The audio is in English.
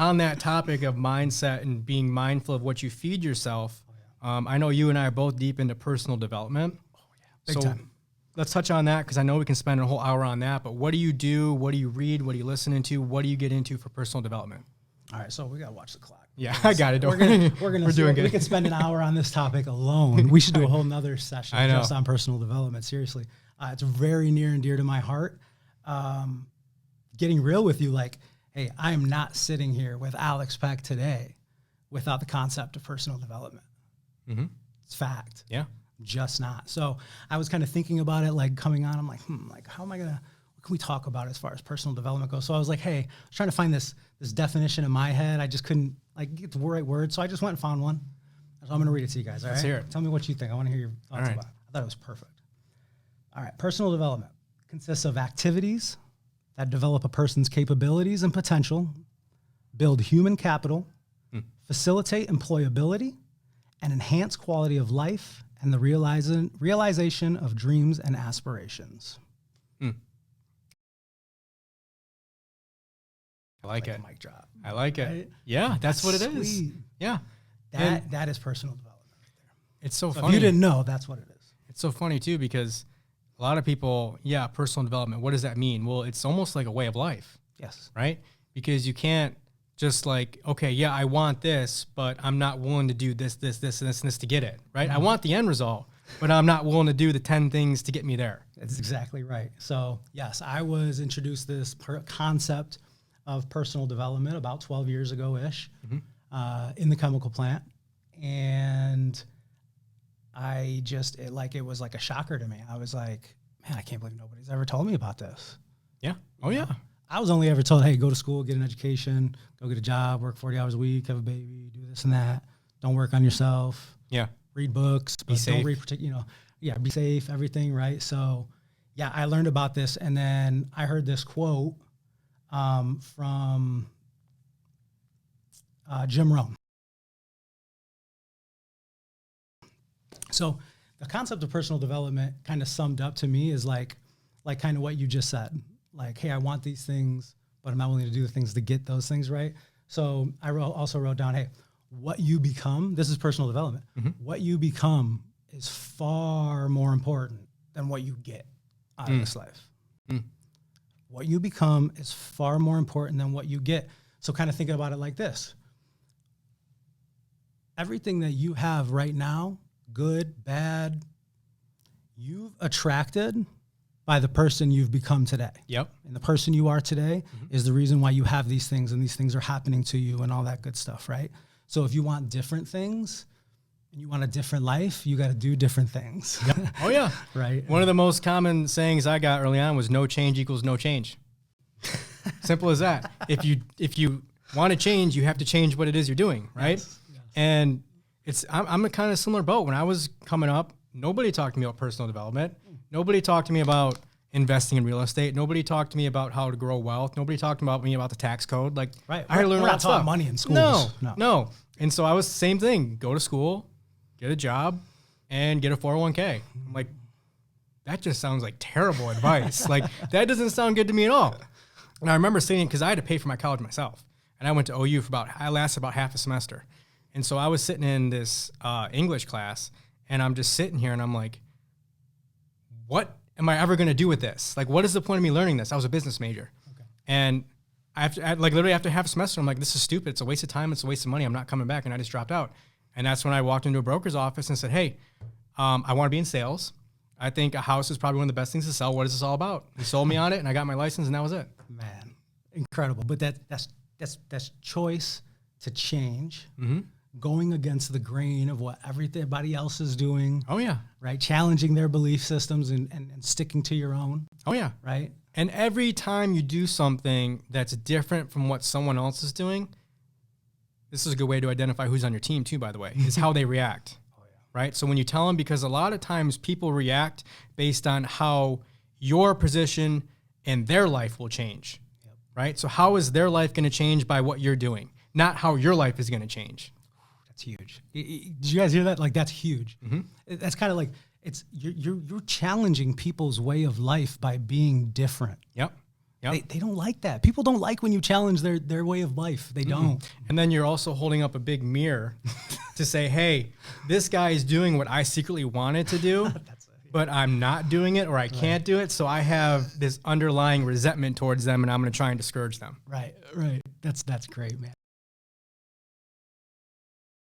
on that topic of mindset and being mindful of what you feed yourself, I know you and I are both deep into personal development. Big time. Let's touch on that because I know we can spend a whole hour on that. But what do you do? What do you read? What are you listening to? What do you get into for personal development? All right, so we got to watch the clock. Yeah, I got it. We're doing good. We could spend an hour on this topic alone. We should do a whole nother session just on personal development. Seriously, it's very near and dear to my heart. Getting real with you, like, hey, I am not sitting here with Alex Peck today without the concept of personal development. Mm-hmm. It's fact. Yeah. Just not. So I was kind of thinking about it, like coming on, I'm like, how am I what can we talk about as far as personal development goes? So I was like, hey, I was trying to find this definition in my head. I just couldn't get the right word. So I just went and found one. So I'm going to read it to you guys. All right. Let's hear it. Tell me what you think. I want to hear your thoughts about it. I thought it was perfect. All right. Personal development consists of activities that develop a person's capabilities and potential, build human capital, facilitate employability, and enhance quality of life and the realization of dreams and aspirations. I like it. Mic drop. I like it. Right? Yeah, that's what it is. Sweet. Yeah. That is personal development right there. It's so So funny. if you didn't know, that's what it is. It's so funny too because a lot of people, personal development, what does that mean? Well, it's almost like a way of life. Yes. Right? Because you can't just like, okay, yeah, I want this, but I'm not willing to do this, and this to get it, right? I want the end result, but I'm not willing to do the 10 things to get me there. That's exactly right. So yes, I was introduced to this concept of personal development about 12 years ago-ish in the chemical plant. And I just, it was like a shocker to me. I was like, man, I can't believe nobody's ever told me about this. Yeah. Oh, yeah. I was only ever told, hey, go to school, get an education, go get a job, work 40 hours a week, have a baby, do this and that. Don't work on yourself. Yeah. Read books. Be safe. Don't read, be safe, everything, right? So, yeah, I learned about this. And then I heard this quote from Jim Rohn. So the concept of personal development kind of summed up to me is like kind of what you just said. Like, hey, I want these things, but I'm not willing to do the things to get those things right. So I also wrote down, hey, what you become, this is personal development. What you become is far more important than what you get out of this life. What you become is far more important than what you get. So kind of thinking about it like this. Everything that you have right now, good, bad, you've attracted by the person you've become today. Yep. And the person you are today is the reason why you have these things and these things are happening to you and all that good stuff, right? So if you want different things and you want a different life, you got to do different things. Yep. Oh, yeah. Right. One of the most common sayings I got early on was no change equals no change. Simple as that. If you want to change, you have to change what it is you're doing, right? Yes. And I'm a kind of similar boat. When I was coming up, nobody talked to me about personal development. Nobody talked to me about investing in real estate. Nobody talked to me about how to grow wealth. Nobody talked about me about the tax code. Like, Right. I had to learn We're a lot not of taught stuff. money in schools. No. And so I was the same thing. Go to school, get a job, and get a 401k. I'm like, that just sounds like terrible advice. Like, that doesn't sound good to me at all. And I remember sitting, because I had to pay for my college myself. And I went to OU I lasted about half a semester. And so I was sitting in this English class, and I'm just sitting here, and I'm like, what am I ever going to do with this? Like, what is the point of me learning this? I was a business major. Okay. And literally after half a semester, I'm like, this is stupid. It's a waste of time. It's a waste of money. I'm not coming back. And I just dropped out. And that's when I walked into a broker's office and said, hey, I want to be in sales. I think a house is probably one of the best things to sell. What is this all about? He sold me on it, and I got my license, and that was it. Man, incredible. But that's choice to change, going against the grain of what everybody else is doing. Oh, yeah. Right? Challenging their belief systems and sticking to your own. Oh, yeah. Right? And every time you do something that's different from what someone else is doing, this is a good way to identify who's on your team too, by the way, is how they react. Oh, yeah. Right? So when you tell them, because a lot of times people react based on how your position in their life will change. Yep. Right? So how is their life going to change by what you're doing? Not how your life is going to change. That's huge. Did you guys hear that? Like, that's huge. That's kind of like, you're challenging people's way of life by being different. Yep. Yep. They don't like that. People don't like when you challenge their way of life. They don't. And then you're also holding up a big mirror to say, hey, this guy is doing what I secretly wanted to do, but I'm not doing it or I can't do it. So I have this underlying resentment towards them and I'm going to try and discourage them. Right. That's great, man.